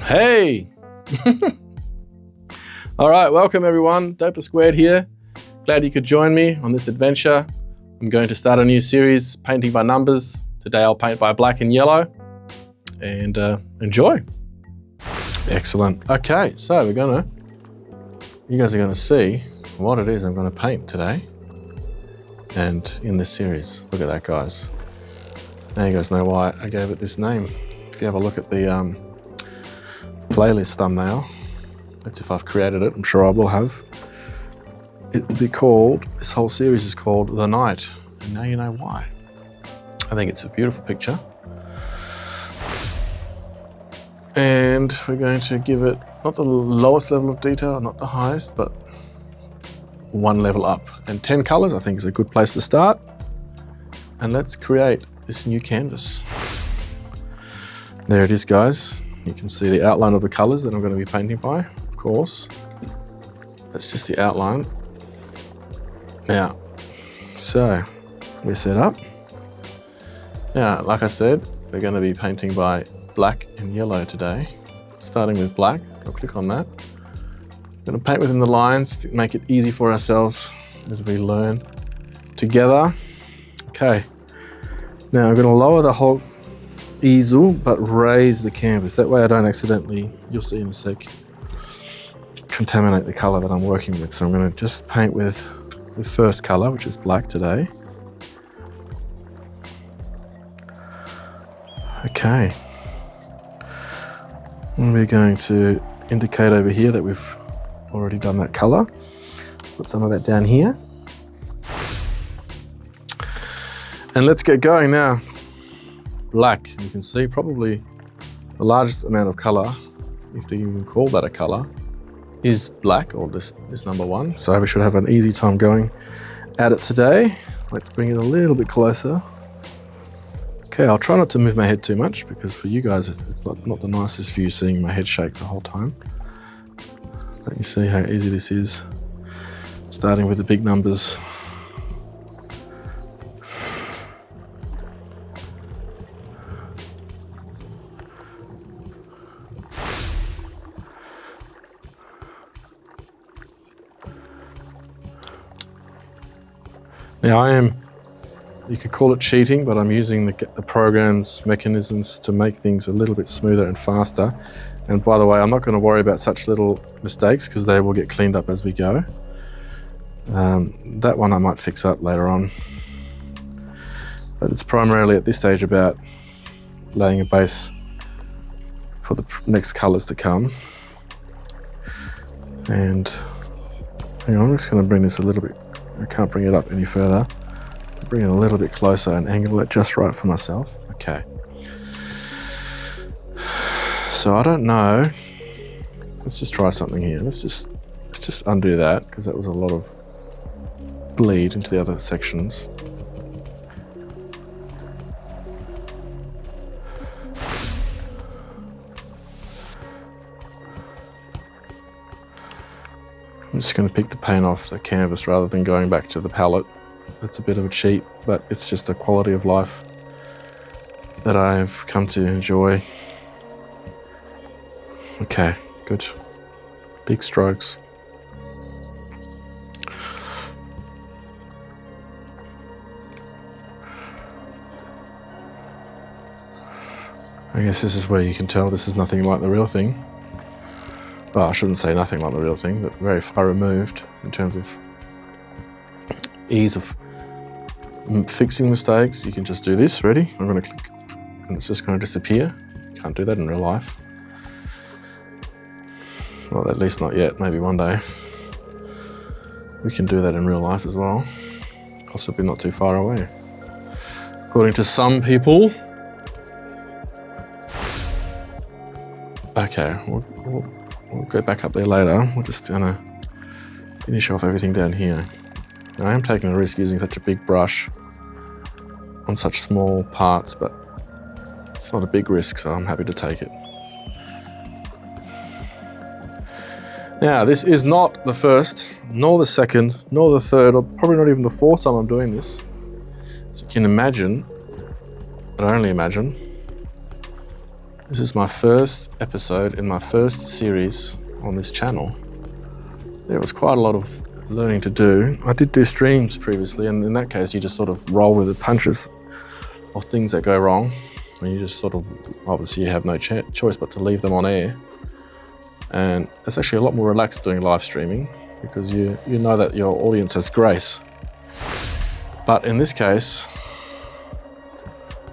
Hey! All right, welcome everyone. Dopa² here. Glad you could join me on this adventure. I'm going to start a new series, painting by numbers. Today I'll paint by black and yellow, and enjoy. Excellent. Okay, so you guys are gonna see what it is I'm gonna paint today and in this series. Look at that, guys. Now you guys know why I gave it this name. If you have a look at the playlist thumbnail, that's if I've created it, I'm sure I will have. It will be called, this whole series is called The Night, and now you know why. I think it's a beautiful picture. And we're going to give it, not the lowest level of detail, not the highest, but one level up. And 10 colors I think is a good place to start. And let's create this new canvas. There it is, guys. You can see the outline of the colors that I'm going to be painting by, of course. That's just the outline. Now, so we're set up. Now, like I said, we're going to be painting by black and yellow today. Starting with black, I'll click on that. I'm going to paint within the lines to make it easy for ourselves as we learn together. Okay, now I'm going to lower the whole easel but raise the canvas. That way I don't accidentally, you'll see in a sec, contaminate the color that I'm working with. So I'm going to just paint with the first color, which is black today. Okay. And we're going to indicate over here that we've already done that color. Put some of that down here. And let's get going now. Black, you can see probably the largest amount of color, if you can call that a color, is black, or this number one. So we should have an easy time going at it today. Let's bring it a little bit closer. Okay, I'll try not to move my head too much because for you guys, it's not the nicest view seeing my head shake the whole time. Let you see how easy this is, starting with the big numbers. Now you could call it cheating, but I'm using the program's mechanisms to make things a little bit smoother and faster. And by the way, I'm not going to worry about such little mistakes because they will get cleaned up as we go. That one I might fix up later on. But it's primarily at this stage about laying a base for the next colors to come. And hang on, I'm just going to bring this a little bit, I can't bring it up any further. Bring it a little bit closer and angle it just right for myself. Okay. So I don't know. Let's just try something here. Let's just undo that because that was a lot of bleed into the other sections. I'm just going to pick the paint off the canvas rather than going back to the palette. It's a bit of a cheat, but it's just a quality of life that I've come to enjoy. Okay, good. Big strokes. I guess this is where you can tell this is nothing like the real thing. Well, I shouldn't say nothing like the real thing, but very far removed in terms of ease of fixing mistakes. You can just do this. Ready? I'm going to click and it's just going to disappear. Can't do that in real life. Well, at least not yet. Maybe one day we can do that in real life as well. Possibly not too far away, according to some people. Okay, we'll go back up there later. We're just going to finish off everything down here. Now, I am taking a risk using such a big brush on such small parts, but it's not a big risk, so I'm happy to take it. Now, this is not the first, nor the second, nor the third, or probably not even the fourth time I'm doing this. So you can imagine, but only imagine, This is my first episode in my first series on this channel. There was quite a lot of learning to do. I did do streams previously, and in that case you just sort of roll with the punches of things that go wrong, and you just sort of, obviously you have no choice but to leave them on air. And it's actually a lot more relaxed doing live streaming because you know that your audience has grace. But in this case,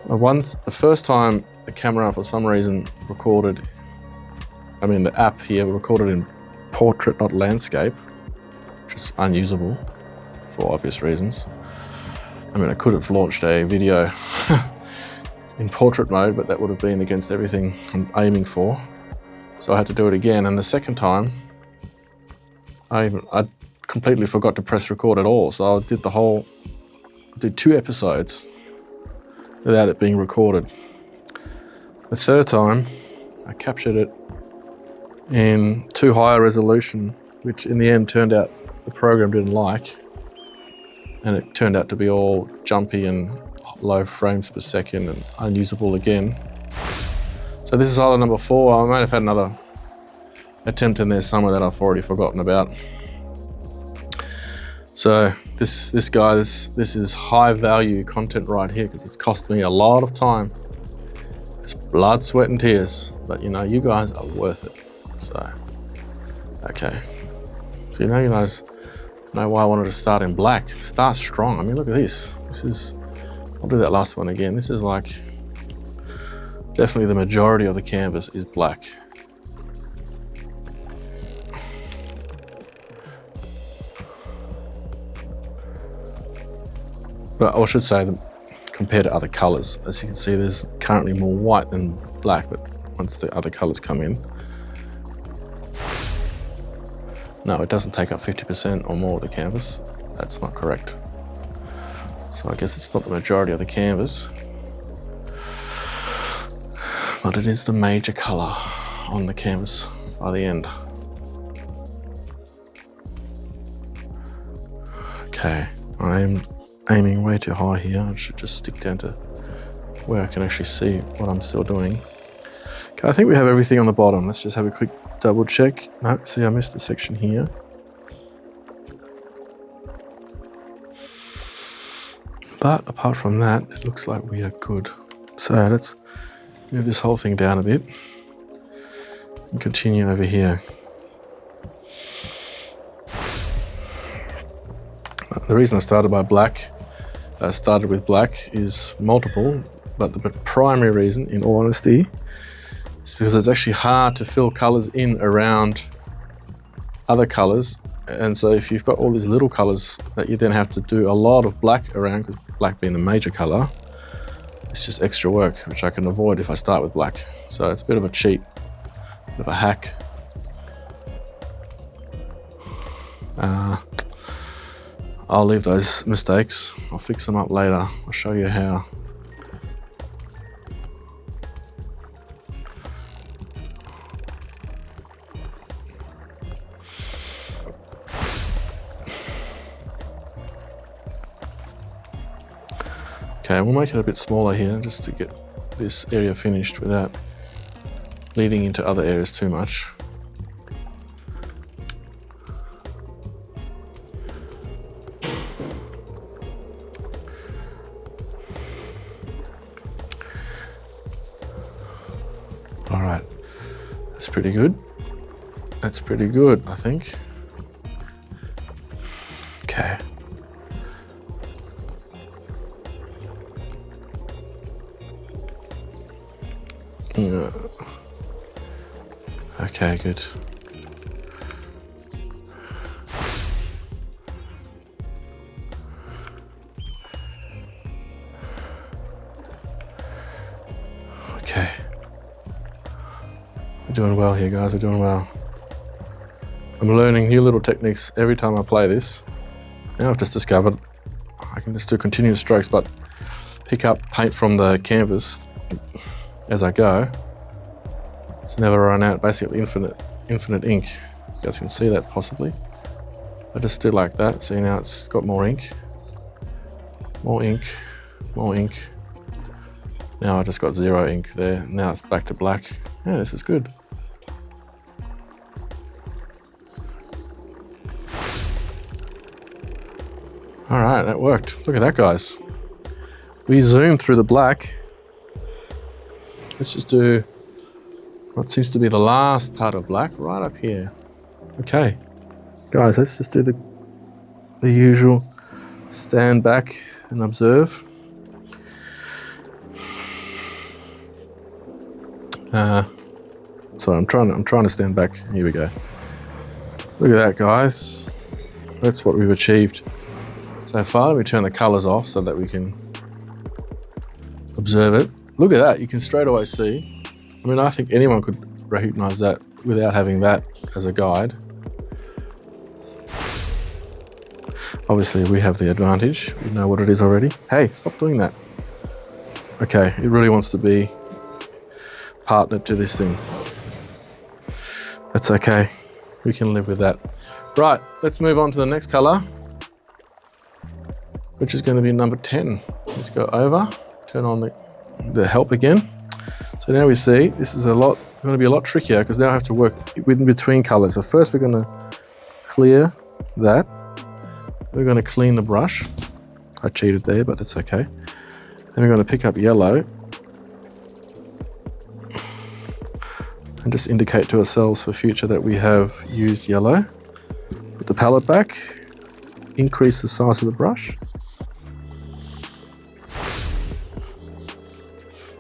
the first time the camera for some reason recorded, the app here recorded in portrait, not landscape, which is unusable for obvious reasons. I could have launched a video in portrait mode, but that would have been against everything I'm aiming for. So I had to do it again, and the second time, I completely forgot to press record at all. So I did 2 episodes without it being recorded. The third time, I captured it in too high a resolution, which in the end turned out the program didn't like, and it turned out to be all jumpy and low frames per second and unusable again. So this is either number 4. I might have had another attempt in there somewhere that I've already forgotten about. So this is high value content right here, because it's cost me a lot of time. It's blood, sweat and tears, but you guys are worth it. So, okay. So you guys know why I wanted to start in black. Start strong. Look at this. I'll do that last one again. This is like, definitely the majority of the canvas is black. But I should say that compared to other colors, as you can see, there's currently more white than black, but once the other colors come in, no, it doesn't take up 50% or more of the canvas. That's not correct. So I guess it's not the majority of the canvas, but it is the major color on the canvas by the end. Okay, I'm aiming way too high here. I should just stick down to where I can actually see what I'm still doing. Okay, I think we have everything on the bottom. Let's just have a quick double check. No, see, I missed a section here. But apart from that, it looks like we are good. So let's move this whole thing down a bit and continue over here. The reason I started with black is multiple, but the primary reason, in all honesty, is because it's actually hard to fill colors in around other colors. And so if you've got all these little colors that you then have to do a lot of black around, because black being the major color, it's just extra work, which I can avoid if I start with black. So it's a bit of a cheat, a bit of a hack. I'll leave those mistakes. I'll fix them up later. I'll show you how. Okay, we'll make it a bit smaller here just to get this area finished without bleeding into other areas too much. All right, that's pretty good. That's pretty good, I think. Okay. Yeah. Okay, good. Okay. We're doing well here, guys. We're doing well. I'm learning new little techniques every time I play this. Now I've just discovered I can just do continuous strokes, but pick up paint from the canvas as I go. It's never run out, basically infinite ink. You guys can see that possibly. I just do like that. See, now it's got more ink. More ink, more ink. Now I just got 0 ink there. Now it's back to black. Yeah, this is good. All right, that worked. Look at that, guys. We zoomed through the black. Let's just do what seems to be the last part of black right up here. Okay, guys, let's just do the usual stand back and observe. Sorry, I'm trying to stand back. Here we go. Look at that, guys. That's what we've achieved so far. Let me turn the colors off so that we can observe it. Look at that, you can straight away see. I mean, I think anyone could recognize that without having that as a guide. Obviously, we have the advantage. We know what it is already. Hey, stop doing that. Okay, it really wants to be partnered to this thing. That's okay. We can live with that. Right, let's move on to the next color, which is going to be number 10. Let's go over, turn on the help again. So now we see this is going to be a lot trickier because now I have to work in between colors. So first we're going to clear that. We're going to clean the brush. I cheated there, but that's okay. Then we're going to pick up yellow and just indicate to ourselves for future that we have used yellow. Put the palette back, increase the size of the brush.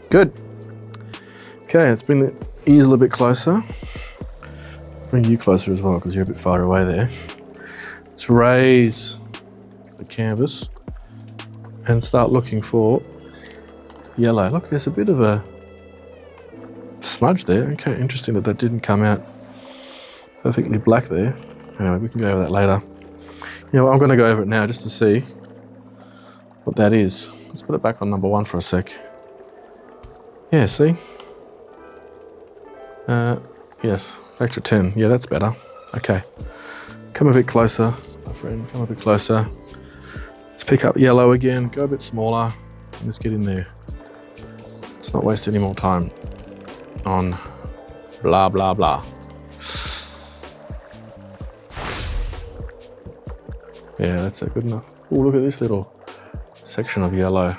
Good. Okay, let's bring the ears a little bit closer. Bring you closer as well because you're a bit far away there. Let's raise the canvas and start looking for yellow. Look, there's a bit of a smudge there. Okay, interesting that didn't come out perfectly black there. Anyway, we can go over that later. You know what, I'm going to go over it now just to see what that is. Let's put it back on number 1 for a sec. Yeah, see? Yes, back to 10. Yeah, that's better. Okay. Come a bit closer, my friend. Come a bit closer. Let's pick up yellow again. Go a bit smaller. And let's get in there. Let's not waste any more time on blah, blah, blah. Yeah, that's good enough. Oh, look at this little section of yellow.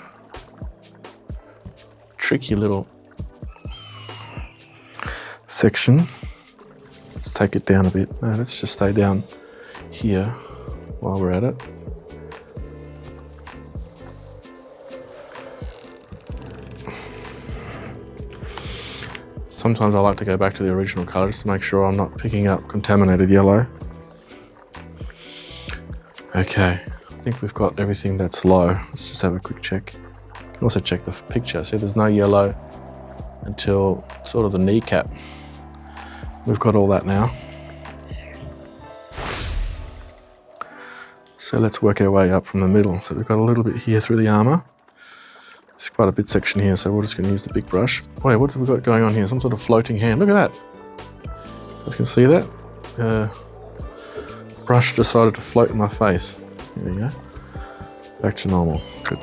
Tricky little section. Let's take it down a bit. No, let's just stay down here while we're at it. Sometimes I like to go back to the original color just to make sure I'm not picking up contaminated yellow. Okay, I think we've got everything that's low. Let's just have a quick check. You can also check the picture. See, there's no yellow until sort of the kneecap. We've got all that now. So let's work our way up from the middle. So we've got a little bit here through the armor. There's quite a bit section here, so we're just going to use the big brush. Wait, what have we got going on here? Some sort of floating hand. Look at that. You can see that. Brush decided to float in my face. There we go. Back to normal. Good.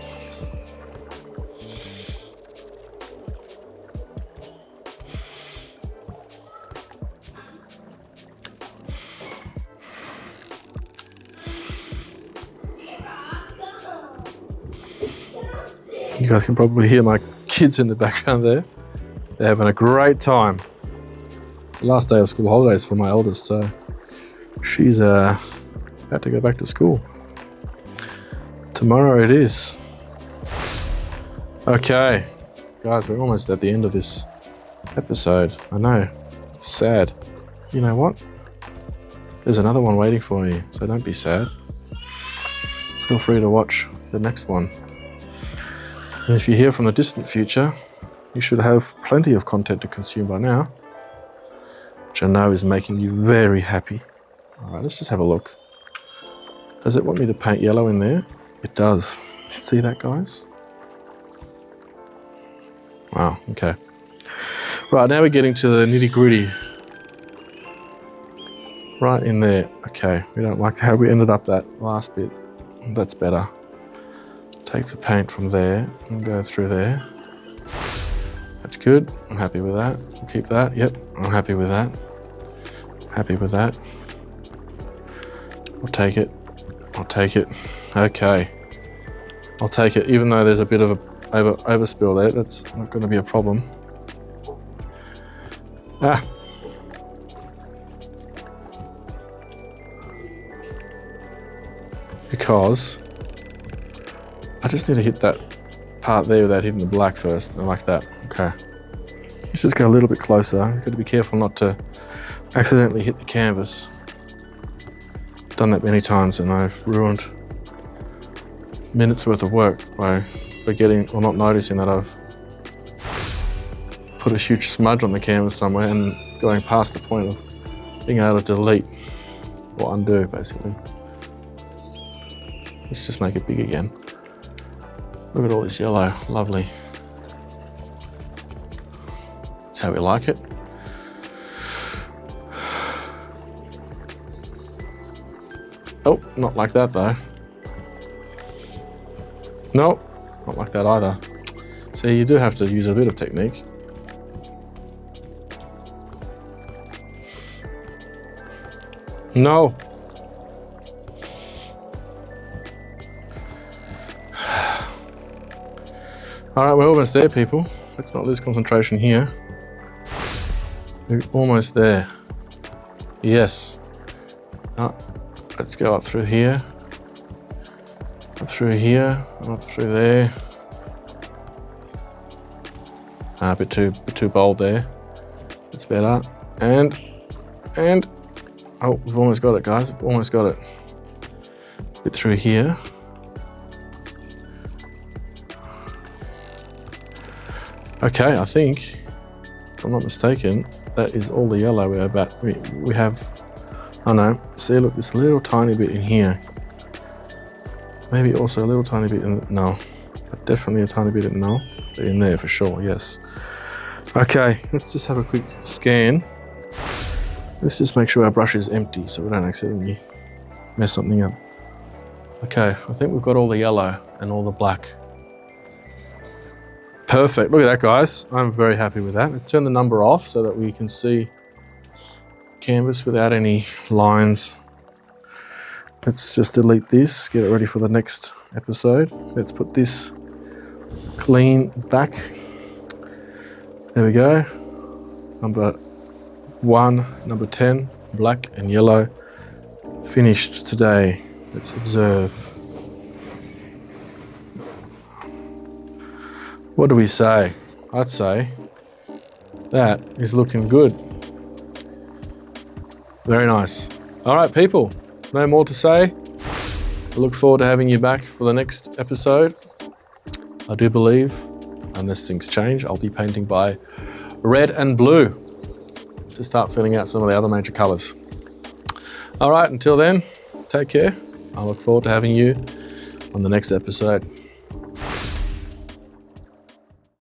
You guys can probably hear my kids in the background there. They're having a great time. It's the last day of school holidays for my eldest, so she's about to go back to school. Tomorrow it is. Okay, guys, we're almost at the end of this episode. I know, sad. You know what? There's another one waiting for you, so don't be sad. Feel free to watch the next one. And if you're here from the distant future, you should have plenty of content to consume by now, which I know is making you very happy. All right, let's just have a look. Does it want me to paint yellow in there? It does. See that, guys? Wow, okay. Right, now we're getting to the nitty-gritty. Right in there. Okay, we don't like how we ended up that last bit. That's better. Take the paint from there and go through there. That's good. I'm happy with that. We'll keep that. Yep, I'm happy with that. Happy with that. I'll take it. I'll take it. Okay. I'll take it, even though there's a bit of a overspill there. That's not going to be a problem. Ah. Because I just need to hit that part there without hitting the black first. I like that. Okay. Let's just go a little bit closer. I've got to be careful not to accidentally hit the canvas. Done that many times and I've ruined minutes worth of work by forgetting or not noticing that I've put a huge smudge on the canvas somewhere and going past the point of being able to delete or undo, basically. Let's just make it big again. Look at all this yellow, lovely. That's how we like it. Oh, not like that though. No, not like that either. So you do have to use a bit of technique. No. All right, we're almost there, people. Let's not lose concentration here. We're almost there. Yes. Let's go up through here. Up through here, up through there. A bit too bold there. That's better. And oh, we've almost got it, guys. We've almost got it. A bit through here. Okay, I think, if I'm not mistaken, that is all the yellow we're about. We have, oh no, see, look, there's a little tiny bit in here. Maybe also a little tiny bit in, no, but definitely a tiny bit in, no, but in there for sure, yes. Okay, let's just have a quick scan. Let's just make sure our brush is empty so we don't accidentally mess something up. Okay, I think we've got all the yellow and all the black. Perfect, look at that, guys. I'm very happy with that. Let's turn the number off so that we can see canvas without any lines. Let's just delete this, get it ready for the next episode. Let's put this clean back. There we go. Number 1, number 10, black and yellow, finished today. Let's observe. What do we say? I'd say that is looking good. Very nice. All right, people, no more to say. I look forward to having you back for the next episode. I do believe, unless things change, I'll be painting by red and blue to start filling out some of the other major colors. All right, until then, take care. I look forward to having you on the next episode.